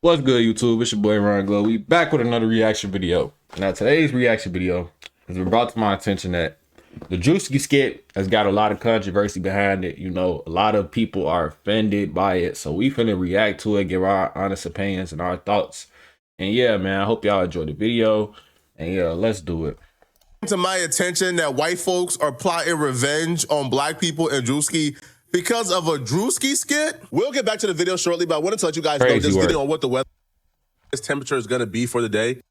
What's good, YouTube? It's your boy Rongloo. We back with another reaction video. Now, today's reaction video has been brought to my attention that the Druski skit has got a lot of controversy behind it. You know, a lot of people are offended by it. So we finna react to it, give our honest opinions and our thoughts. And yeah, man, I hope y'all enjoy the video. And yeah, let's do it. To my attention that white folks are plotting revenge on black people and Druski because of a Druski skit. We'll get back to the video shortly, but I want to let you guys know just getting on what the weather temperature is going to be for the day.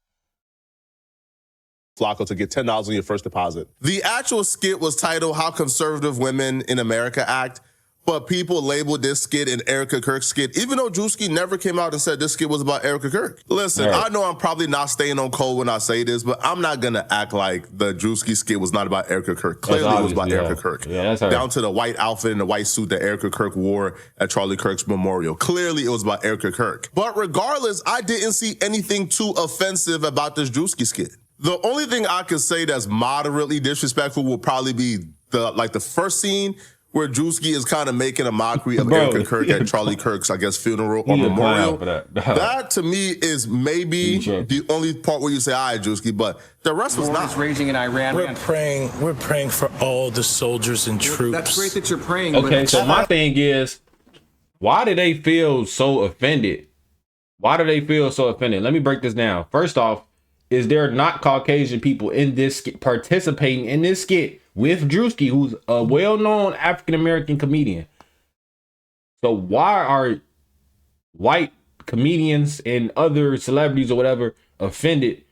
Flacco to get $10 on your first deposit. The actual skit was titled How Conservative Women in America Act, but people labeled this skit an Erica Kirk skit, even though Druski never came out and said this skit was about Erica Kirk. Listen, right. I know I'm probably not staying on code when I say this, but I'm not going to act like the Druski skit was not about Erica Kirk. Clearly it was about Erica Kirk. Yeah, down to the white outfit and the white suit that Erica Kirk wore at Charlie Kirk's memorial. Clearly it was about Erica Kirk. But regardless, I didn't see anything too offensive about this Druski skit. The only thing I could say that's moderately disrespectful will probably be the first scene where Druski is kind of making a mockery of Erica Kirk at Charlie Kirk's, I guess, funeral or memorial. That to me is maybe the only part where you say, all right, Druski, but the rest was not. Raging in Iran. We're praying for all the soldiers and troops. That's great that you're praying. Okay, so my thing is, why do they feel so offended? Why do they feel so offended? Let me break this down. First off, is there not Caucasian people in this skit, participating in this skit with Druski, who's a well-known African-American comedian? So why are white comedians and other celebrities or whatever offended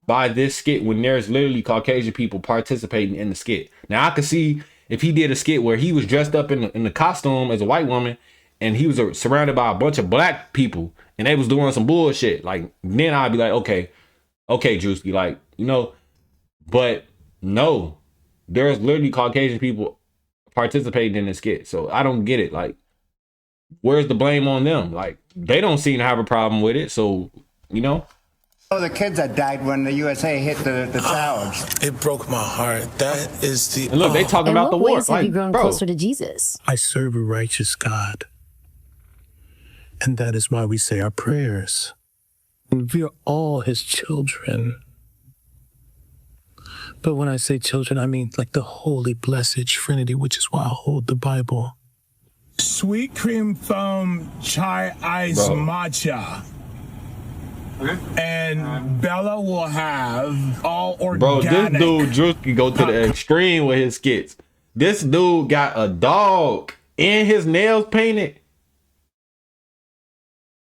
by this skit when there's literally Caucasian people participating in the skit? Now, I could see if he did a skit where he was dressed up in the costume as a white woman and he was surrounded by a bunch of black people and they was doing some bullshit. Like, then I'd be like, okay, Druski, like, you know, but no, there's literally Caucasian people participating in the skit. So I don't get it. Like, where's the blame on them? Like, they don't seem to have a problem with it. So, you know. Oh, the kids that died when the USA hit the towers. It broke my heart. That is the. And look, they talking about the war. In what ways have you grown closer to Jesus? I serve a righteous God. And that is why we say our prayers. And we are all his children. But when I say children, I mean like the holy blessed Trinity, which is why I hold the Bible. Sweet cream foam chai ice matcha. Okay. And Bella will have all organic. Bro, this dude Druski go to the extreme with his skits. This dude got a dog and his nails painted.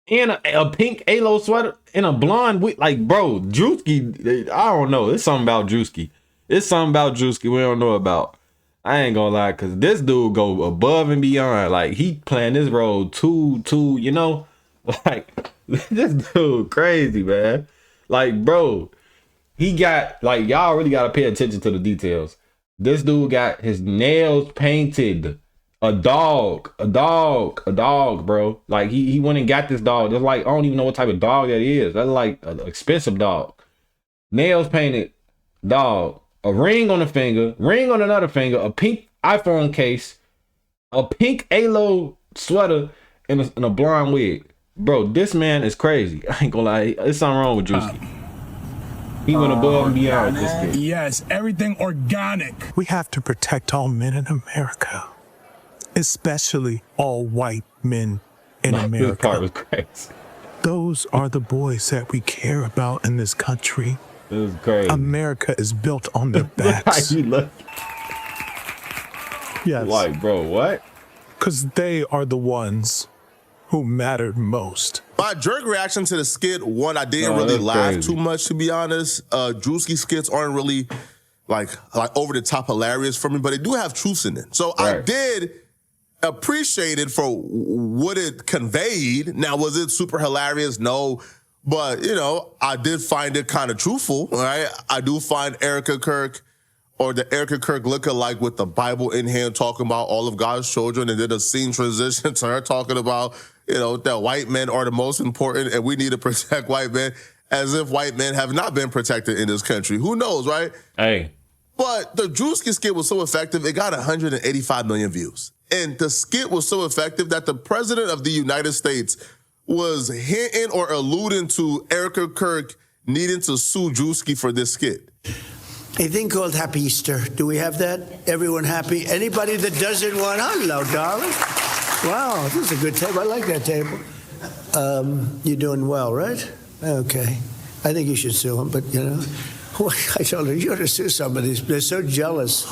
In a pink halo sweater and a blonde wig. Like, bro, Druski, I don't know. It's something about Druski. It's something about Druski we don't know about. I ain't gonna lie, because this dude go above and beyond. Like, he playing this role too, you know? Like, this dude crazy, man. Like, bro, he got, like, y'all really gotta pay attention to the details. This dude got his nails painted. A dog, bro. Like, he went and got this dog. That's like, I don't even know what type of dog that is. That's like an expensive dog. Nails painted dog. A ring on the finger, ring on another finger, a pink iPhone case, a pink halo sweater, and a blonde wig. Bro, this man is crazy. I ain't gonna lie. There's something wrong with Druski. He went above and beyond with this kid. Yes, everything organic. We have to protect all men in America. Especially all white men in America. This part was crazy. Those are the boys that we care about in this country. This is crazy. America is built on their backs. Yes. Like, bro, what? Because they are the ones who mattered most. My jerk reaction to the skit, one, I didn't really laugh too much, to be honest. Druski skits aren't really like over the top hilarious for me, but they do have truths in it. So I did appreciate it for what it conveyed. Now, was it super hilarious? No. But, you know, I did find it kind of truthful, right? I do find Erica Kirk or the Erica Kirk lookalike with the Bible in hand talking about all of God's children, and then a scene transition to her talking about, you know, that white men are the most important and we need to protect white men, as if white men have not been protected in this country. Who knows, right? Hey. But the Druski skit was so effective, it got 185 million views. And the skit was so effective that the president of the United States was hinting or alluding to Erica Kirk needing to sue Druski for this skit. A thing called Happy Easter. Do we have that? Everyone happy? Anybody that doesn't want, hello, darling. Wow, this is a good table. I like that table. You're doing well, right? Okay. I think you should sue him, but, you know, I told her, you ought to sue somebody. They're so jealous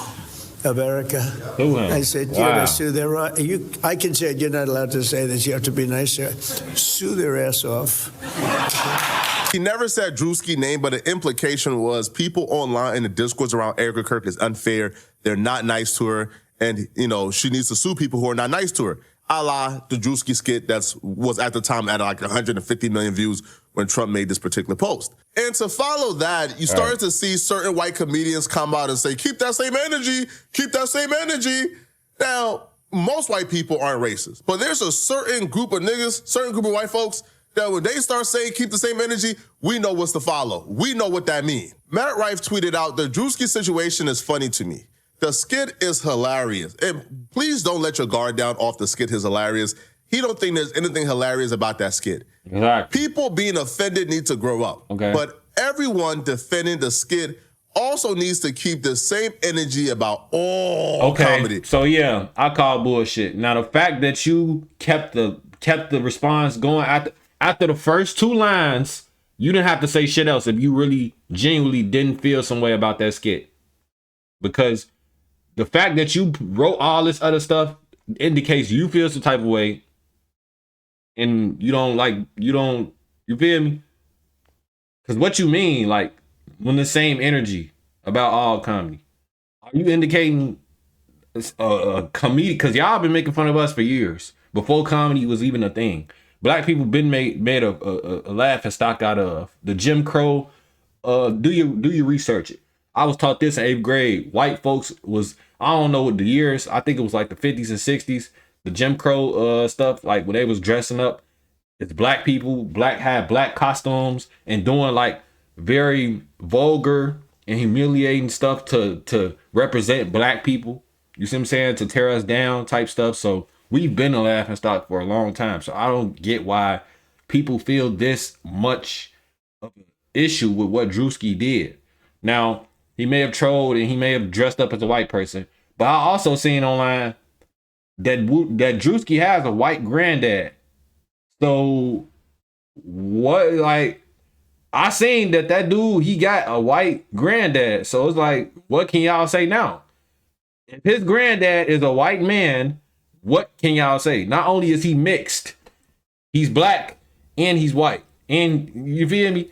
of Erica. I said, you ought to sue their... I can say you're not allowed to say this. You have to be nicer. Sue their ass off. He never said Druski's name, but the implication was people online in the discourse around Erica Kirk is unfair. They're not nice to her. And, you know, she needs to sue people who are not nice to her. A la the Druski skit that was at the time at like 150 million views when Trump made this particular post. And to follow that, you started to see certain white comedians come out and say, keep that same energy, keep that same energy. Now, most white people aren't racist, but there's a certain group of niggas, certain group of white folks that when they start saying keep the same energy, we know what's to follow. We know what that means. Matt Rife tweeted out, the Druski situation is funny to me. The skit is hilarious. And please don't let your guard down off the skit is hilarious. He don't think there's anything hilarious about that skit. Exactly. People being offended need to grow up. Okay. But everyone defending the skit also needs to keep the same energy about all comedy. So yeah, I call bullshit. Now the fact that you kept the response going after the first two lines, you didn't have to say shit else if you really genuinely didn't feel some way about that skit. Because the fact that you wrote all this other stuff indicates you feel some type of way. And you feel me? Because what you mean, like, when the same energy about all comedy, are you indicating a comedy? Because y'all been making fun of us for years, before comedy was even a thing. Black people been made a laughing stock out of. The Jim Crow, do you research it? I was taught this in 8th grade. White folks was, I don't know what the years, I think it was like the 50s and 60s. The Jim Crow stuff, like when they was dressing up, it's black people, had black costumes and doing like very vulgar and humiliating stuff to represent black people. You see what I'm saying? To tear us down type stuff. So we've been a laughing stock for a long time. So I don't get why people feel this much of an issue with what Druski did. Now, he may have trolled and he may have dressed up as a white person, but I also seen online that Druski has a white granddad. So what, like, I seen that dude, he got a white granddad. So it's like, what can y'all say now? If his granddad is a white man, what can y'all say? Not only is he mixed, he's black and he's white. And you feel me?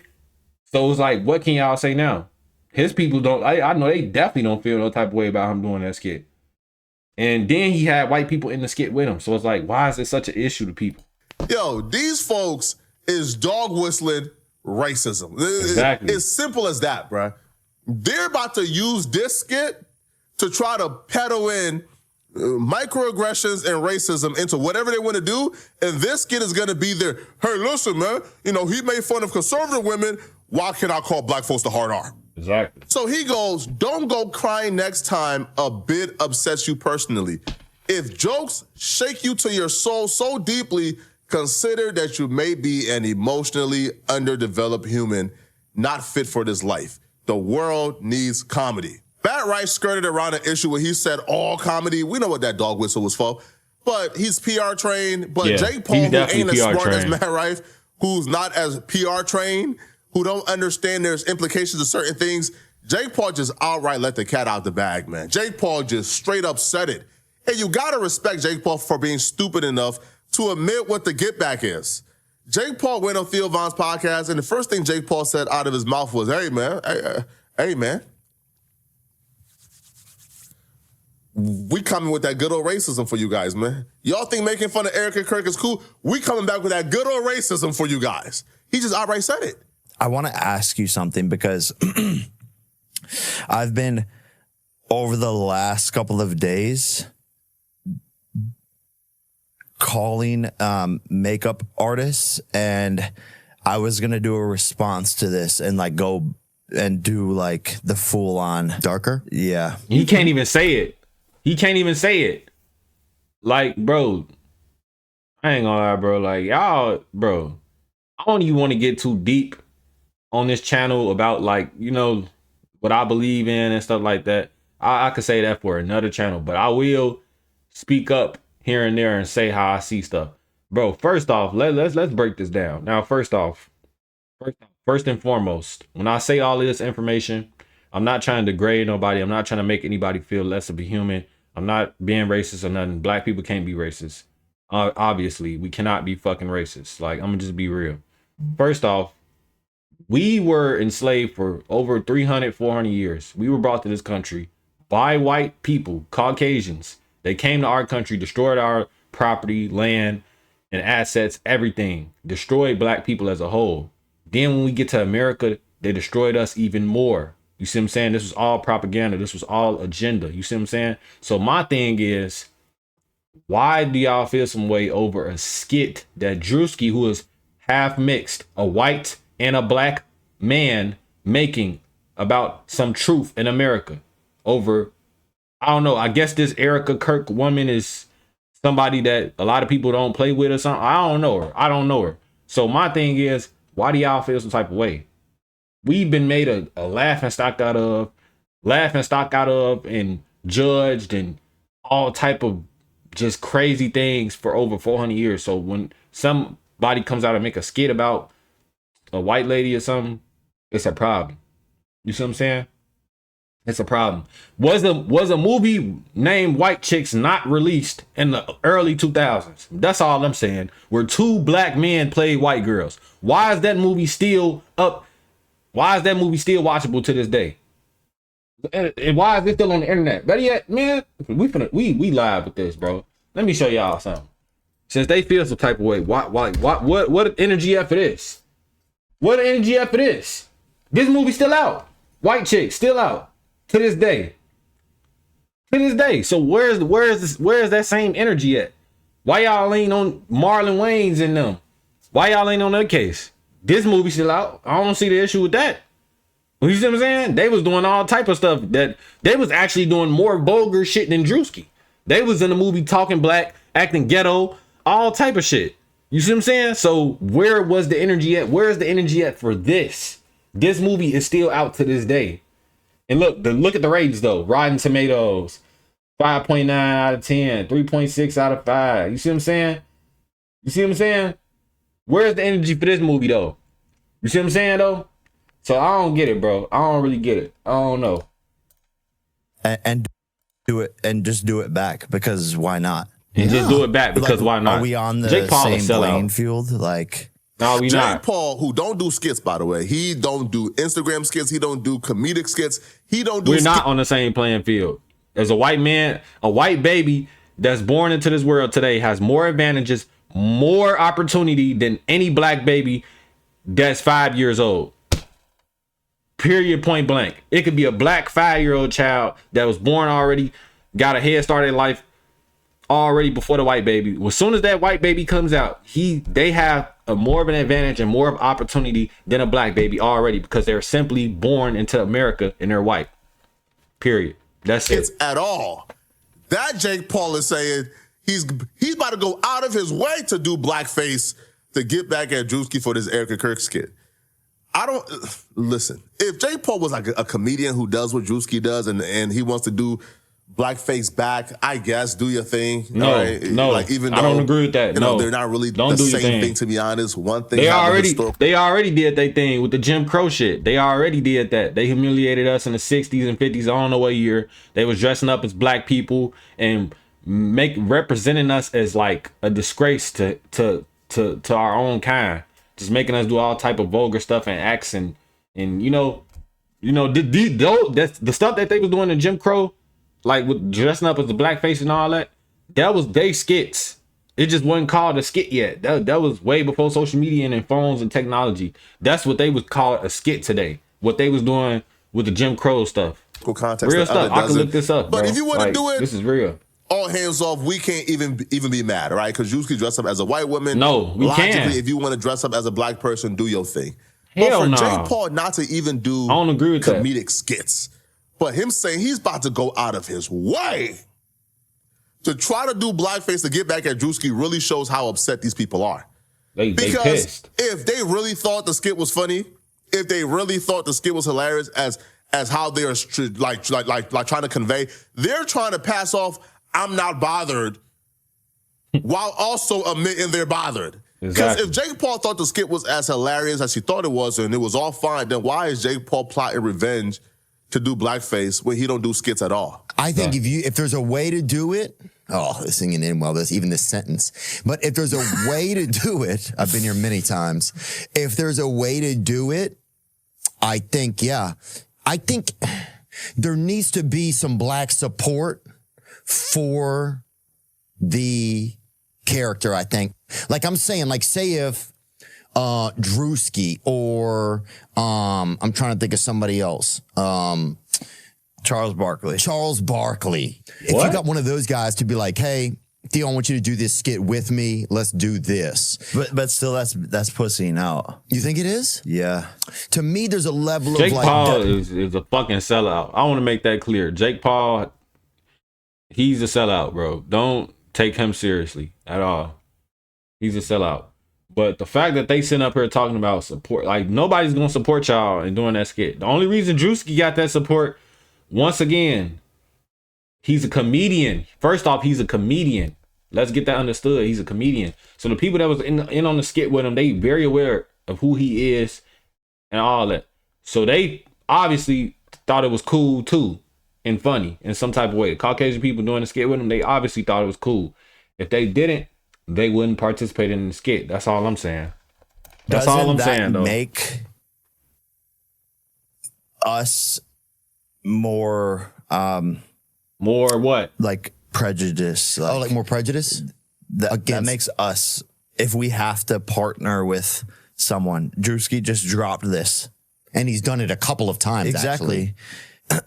So it's like, what can y'all say now? His people don't, I know they definitely don't feel no type of way about him doing that skit. And then he had white people in the skit with him. So it's like, why is it such an issue to people? Yo, these folks is dog whistling racism. Exactly. It's simple as that, bruh. They're about to use this skit to try to peddle in microaggressions and racism into whatever they want to do. And this skit is going to be their, hey, listen, man, you know, he made fun of conservative women. Why can't I call black folks the hard R? Exactly. So he goes, don't go crying next time a bit upsets you personally. If jokes shake you to your soul so deeply, consider that you may be an emotionally underdeveloped human, not fit for this life. The world needs comedy. Matt Rife skirted around an issue where he said all comedy. We know what that dog whistle was for, but he's PR trained. But yeah, Jake Paul, who ain't as smart as Matt Rife, who's not as PR trained, who don't understand there's implications of certain things, Jake Paul just outright let the cat out the bag, man. Jake Paul just straight up said it. And you gotta respect Jake Paul for being stupid enough to admit what the get back is. Jake Paul went on Theo Von's podcast, and the first thing Jake Paul said out of his mouth was, hey, man, hey, man. We coming with that good old racism for you guys, man. Y'all think making fun of Erica Kirk is cool? We coming back with that good old racism for you guys. He just outright said it. I want to ask you something because I've been, over the last couple of days, calling makeup artists, and I was going to do a response to this and like go and do like the full on darker. Yeah. He can't even say it. He can't even say it. Like, bro, I ain't gonna lie, bro. Like y'all, bro. I don't even want to get too deep on this channel about like, you know, what I believe in and stuff like that. I could say that for another channel, but I will speak up here and there and say how I see stuff. Bro, first off, let's break this down. Now, first and foremost, when I say all of this information, I'm not trying to degrade nobody. I'm not trying to make anybody feel less of a human. I'm not being racist or nothing. Black people can't be racist. Obviously, we cannot be fucking racist. Like, I'm gonna just be real. First off, we were enslaved for over 300, 400 years. We were brought to this country by white people, Caucasians. They came to our country, destroyed our property, land, and assets, everything. Destroyed black people as a whole. Then when we get to America, they destroyed us even more. You see what I'm saying? This was all propaganda. This was all agenda. You see what I'm saying? So my thing is, why do y'all feel some way over a skit that Druski, who is half mixed, a white and a black man, making about some truth in America over, I don't know, I guess this Erica Kirk woman is somebody that a lot of people don't play with or something. I don't know her. So my thing is, why do y'all feel some type of way? We've been made a laughing stock out of, and judged and all type of just crazy things for over 400 years. So when somebody comes out and make a skit about a white lady or something, it's a problem. You see what I'm saying? It's a problem. Was a movie named White Chicks not released in the early 2000s? That's all I'm saying. Where two black men played white girls. Why is that movie still up? Why is that movie still watchable to this day? And why is it still on the internet? Better yet, man, we live with this, bro. Let me show y'all something. Since they feel some type of way, what energy F it is? What energy F it is? This movie still out. White Chicks still out to this day. So where's that same energy at? Why y'all ain't on Marlon Wayans and them? Why y'all ain't on that case? This movie still out. I don't see the issue with that. You see what I'm saying? They was doing all type of stuff that they was actually doing more vulgar shit than Druski. They was in the movie talking black, acting ghetto, all type of shit. You see what I'm saying? So where was the energy at? Where's the energy at for this? This movie is still out to this day. And look at the ratings though. Rotten Tomatoes, 5.9 out of 10, 3.6 out of 5. You see what I'm saying? Where's the energy for this movie though? You see what I'm saying though? So I don't get it, bro. I don't really get it. I don't know. And do it and just do it back, because why not? And just do it back because why not? Are we on the Jake Paul same playing field? Like, no, we not. Jake Paul, who don't do skits, by the way. He don't do Instagram skits. He don't do comedic skits. He don't do. We're not on the same playing field. As a white man, a white baby that's born into this world today has more advantages, more opportunity than any black baby that's 5 years old. Period, point blank. It could be a black 5-year-old child that was born already, got a head start in life already before the white baby. As soon as that white baby comes out, they have a more of an advantage and more of opportunity than a black baby already, because they're simply born into America and they're white. Period. That's it. At all. That Jake Paul is saying he's about to go out of his way to do blackface to get back at Druski for this Erica Kirk skit. I don't listen. If Jake Paul was like a comedian who does what Druski does and he wants to do blackface back, I guess do your thing. No, right? no, like, even though, I don't agree with that. You know, they're not really don't the do your same thing, to be honest. One thing they already did their thing with the Jim Crow shit. They already did that. They humiliated us in the 60s and 50s. I don't know what year. They was dressing up as black people and representing us as like a disgrace to our own kind. Just making us do all type of vulgar stuff and acts and the stuff that they was doing in Jim Crow, like with dressing up as the blackface and all that was they skits. It just wasn't called a skit yet. That was way before social media and phones and technology. That's what they would call a skit today. What they was doing with the Jim Crow stuff. Context real stuff. I can look this up, but bro. If you want to do it, this is real. All hands off. We can't even be mad, right? Because Druski dressed up as a white woman. No, we can't. If you want to dress up as a black person, do your thing. Hell no. But for Jake Paul not to even do I don't agree with comedic skits, but him saying he's about to go out of his way to try to do blackface to get back at Druski really shows how upset these people are. They Because pissed. if they really thought the skit was funny, if they really thought the skit was hilarious as how they are like trying to convey, they're trying to pass off I'm not bothered while also admitting they're bothered. Because if Jake Paul thought the skit was as hilarious as he thought it was and it was all fine, then why is Jake Paul plotting revenge to do blackface when he don't do skits at all? I think if there's a way to do it, this singing in well, this even this sentence. But if there's a way to do it, I've been here many times. If there's a way to do it, I think there needs to be some black support for the character, I think. Like I'm saying, like say if Druski or I'm trying to think of somebody else. Charles Barkley. If you got one of those guys to be like, hey, Theo, I want you to do this skit with me. Let's do this. But still, that's pussying out. You think it is? Yeah. To me, there's a level Jake of like... Paul is a fucking sellout. I want to make that clear. Jake Paul, he's a sellout, bro. Don't take him seriously at all. He's a sellout. But the fact that they sitting up here talking about support, like nobody's going to support y'all in doing that skit. The only reason Druski got that support, once again, he's a comedian. First off, he's a comedian. Let's get that understood. He's a comedian. So the people that was in on the skit with him, they very aware of who he is and all that. So they obviously thought it was cool too and funny in some type of way. Caucasian people doing the skit with him, they obviously thought it was cool. If they didn't, they wouldn't participate in the skit. That's all I'm saying. That's all I'm saying, though. Make us more what? Like prejudice. Like more prejudice? That makes us, if we have to partner with someone. Druski just dropped this. And he's done it a couple of times, exactly.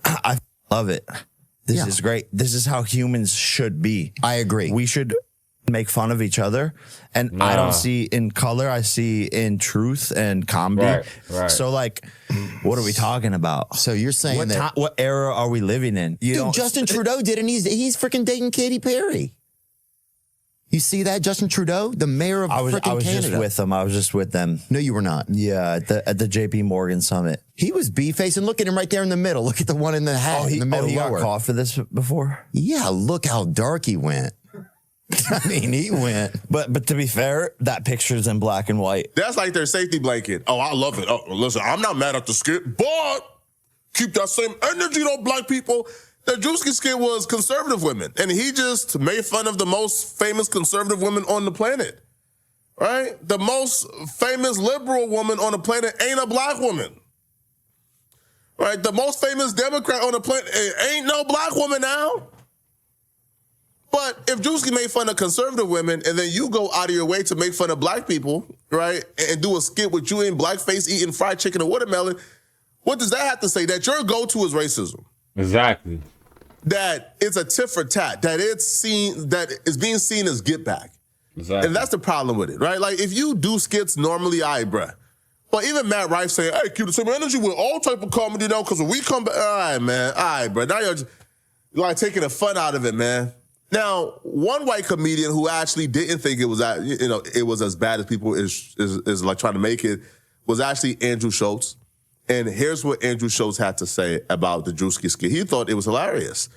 I love it. This is great. This is how humans should be. I agree. We should make fun of each other. And I don't see in color, I see in truth and comedy. Right. So like, what are we talking about? So you're saying what era are we living in? Dude, Justin Trudeau did, and he's freaking dating Katy Perry. You see that, Justin Trudeau, the mayor of freaking Canada? I was just with them. I was just with them. No, you were not. Yeah, at the JP Morgan summit. He was B-facing. Look at him right there in the middle. Look at the one in the hat in the middle. He got caught for this before? Yeah, look how dark he went. I mean, he went. But to be fair, that picture's in black and white. That's like their safety blanket. Oh, I love it. Oh, listen, I'm not mad at the skit, but keep that same energy, though, black people. The Druski skit was conservative women, and he just made fun of the most famous conservative women on the planet, right? The most famous liberal woman on the planet ain't a black woman, right? The most famous Democrat on the planet ain't no black woman now. But if Druski made fun of conservative women, and then you go out of your way to make fun of black people, right, and do a skit with you in blackface eating fried chicken or watermelon, what does that have to say? That your go-to is racism. Exactly. That it's a tit for tat. That it's being seen as get back. Exactly. And that's the problem with it, right? Like if you do skits normally, all right, bruh. But even Matt Rife saying, hey, keep the same energy with all type of comedy now, because when we come back, all right, man, all right, bruh. Now you're just, like taking the fun out of it, man. Now, one white comedian who actually didn't think it was it was as bad as people is like trying to make it was actually Andrew Schultz. And here's what Andrew Schultz had to say about the Druski skit. He thought it was hilarious,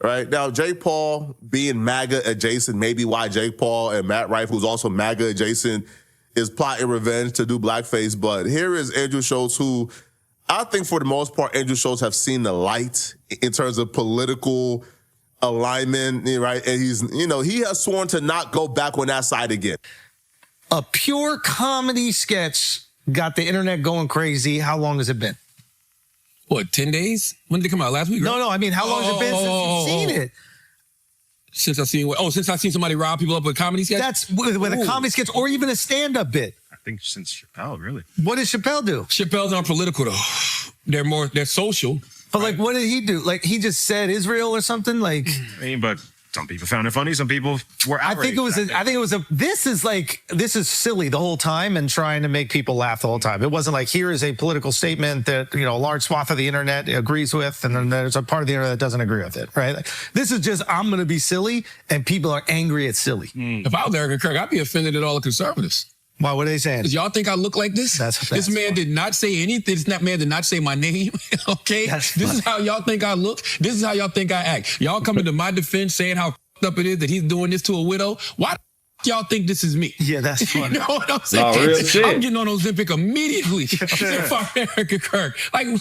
right? Now, Jake Paul being MAGA adjacent, maybe why Jake Paul and Matt Rife, who's also MAGA adjacent, is plotting revenge to do blackface. But here is Andrew Schultz, who I think for the most part, Andrew Schultz have seen the light in terms of political alignment, right? And he's, he has sworn to not go back on that side again. A pure comedy sketch got the internet going crazy. How long has it been? What, 10 days? When did it come out? Last week? Right? No, I mean, how long has it been since you've seen it? Since I've seen somebody rob people up with comedy sketch? That's with a comedy sketch or even a stand-up bit. I think since Chappelle, really. What does Chappelle do? Chappelle's not political, though. They're social. But, like, what did he do? Like, he just said Israel or something? Like, I mean, but Some people found it funny. Some people were outraged. This is silly the whole time and trying to make people laugh the whole time. It wasn't like, here is a political statement that, a large swath of the internet agrees with, and then there's a part of the internet that doesn't agree with it, right? Like, this is just, I'm going to be silly, and people are angry at silly. If I was Eric Kirk, I'd be offended at all the conservatives. Why? What are they saying? Because y'all think I look like this? This man did not say anything. This man did not say my name. Okay? This is how y'all think I look. This is how y'all think I act. Y'all coming to my defense saying how up it is that he's doing this to a widow. Why y'all think this is me? Yeah, that's funny. You know what I'm saying? No, real shit. I'm getting on Ozempic immediately. If I'm Eric Kirk. And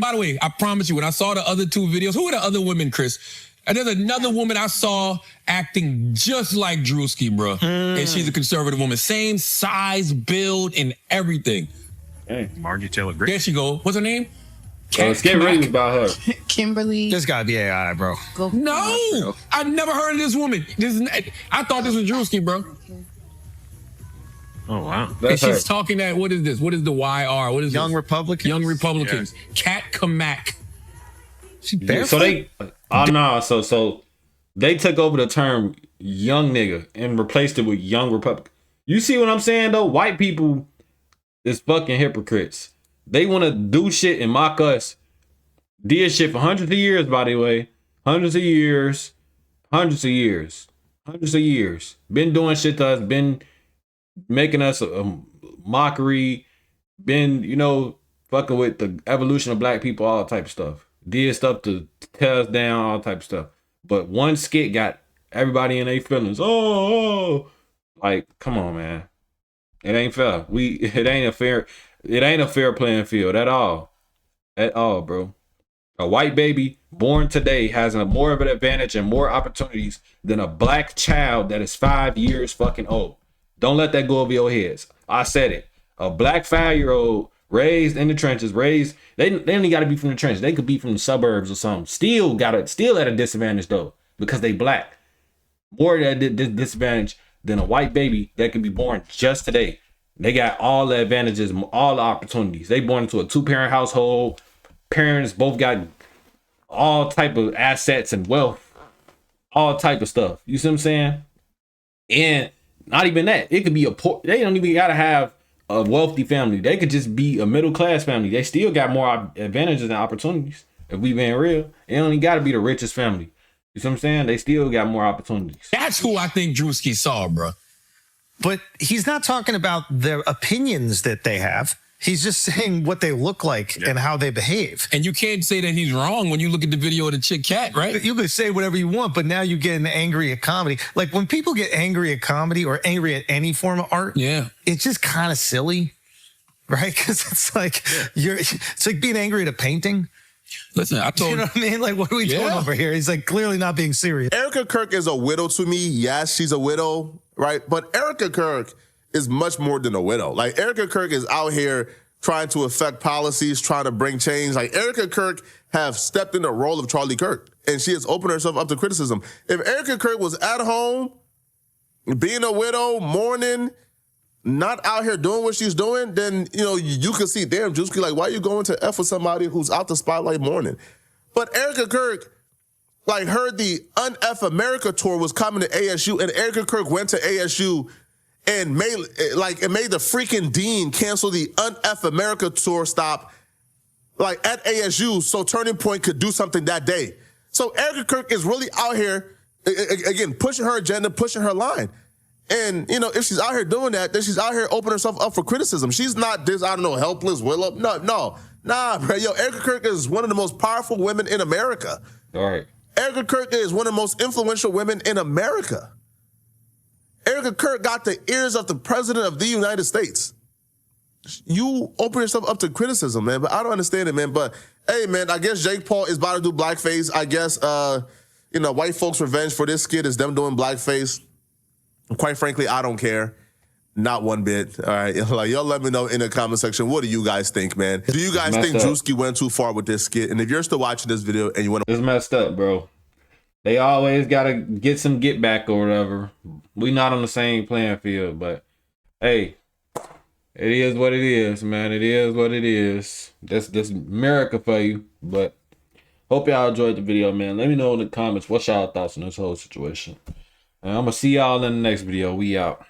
by the way, I promise you, when I saw the other two videos, who were the other women, Chris? And there's another woman I saw acting just like Druski, bro. And she's a conservative woman. Same size, build, and everything. Hey. Margie Taylor Greene. There she go. What's her name? Skit really about her. Kimberly. This gotta be AI, bro. No, I never heard of this woman. I thought this was Druski, bro. Oh, wow. And she's talking at, what is this? What is the YR? What is Young this? Republicans? Young Republicans. Kat Kamak. She barefoot? So they, so they took over the term young nigga and replaced it with young Republican. You see what I'm saying though? White people is fucking hypocrites. They want to do shit and mock us. Did shit for hundreds of years, by the way. Hundreds of years. Been doing shit to us. Been making us a mockery. Been, fucking with the evolution of black people, all type of stuff. Did stuff to tear us down, all type of stuff. But one skit got everybody in their feelings. Oh, like, come on, man. It ain't fair. It ain't a fair playing field at all. At all, bro. A white baby born today has more of an advantage and more opportunities than a black child that is 5 years fucking old. Don't let that go over your heads. I said it. A black 5-year-old raised in the trenches, they only got to be from the trenches. They could be from the suburbs or something. Still at a disadvantage though, because they black. More at a disadvantage than a white baby that could be born just today. They got all the advantages, all the opportunities. They born into a 2-parent household. Parents both got all type of assets and wealth, all type of stuff. You see what I'm saying? And not even that. It could be a poor. They don't even gotta have a wealthy family. They could just be a middle class family. They still got more advantages and opportunities. If we being real, it only got to be the richest family. You see what I'm saying? They still got more opportunities. That's who I think Druski saw, bro. But he's not talking about their opinions that they have. He's just saying what they look like and how they behave. And you can't say that he's wrong when you look at the video of the chick Cat, right? You can say whatever you want, but now you're getting angry at comedy. Like when people get angry at comedy or angry at any form of art, it's just kind of silly, right? Because it's like it's like being angry at a painting. Listen, I told you know what I mean. Like, what are we doing over here? He's like clearly not being serious. Erica Kirk is a widow to me. Yes, she's a widow, right? But Erica Kirk is much more than a widow. Like Erica Kirk is out here trying to affect policies, trying to bring change. Like Erica Kirk have stepped in the role of Charlie Kirk, and she has opened herself up to criticism. If Erica Kirk was at home, being a widow, mourning, not out here doing what she's doing, then you could see, damn, Druski, like, why are you going to F with somebody who's out the spotlight mourning? But Erica Kirk, like, heard the Un-F America tour was coming to ASU, and Erica Kirk went to ASU and made the freaking dean cancel the Un-F America tour stop, like, at ASU so Turning Point could do something that day. So Erica Kirk is really out here, again, pushing her agenda, pushing her line. And, if she's out here doing that, then she's out here opening herself up for criticism. She's not this, helpless willow. No. Nah, bro. Erica Kirk is one of the most powerful women in America. All right. Erica Kirk is one of the most influential women in America. Erica Kirk got the ears of the president of the United States. You open yourself up to criticism, man, but I don't understand it, man. But, hey, man, I guess Jake Paul is about to do blackface. I guess, white folks' revenge for this skit is them doing blackface. Quite frankly, I don't care. Not one bit. All right. Like, y'all let me know in the comment section. What do you guys think, man? Do you guys think Druski went too far with this skit? And if you're still watching this video and you want to... It's messed up, bro. They always got to get some get back or whatever. We not on the same playing field, but hey, it is what it is, man. It is what it is. That's America for you. But Hope y'all enjoyed the video, man. Let me know in the comments what's y'all thoughts on this whole situation. And I'm gonna see y'all in the next video. We out.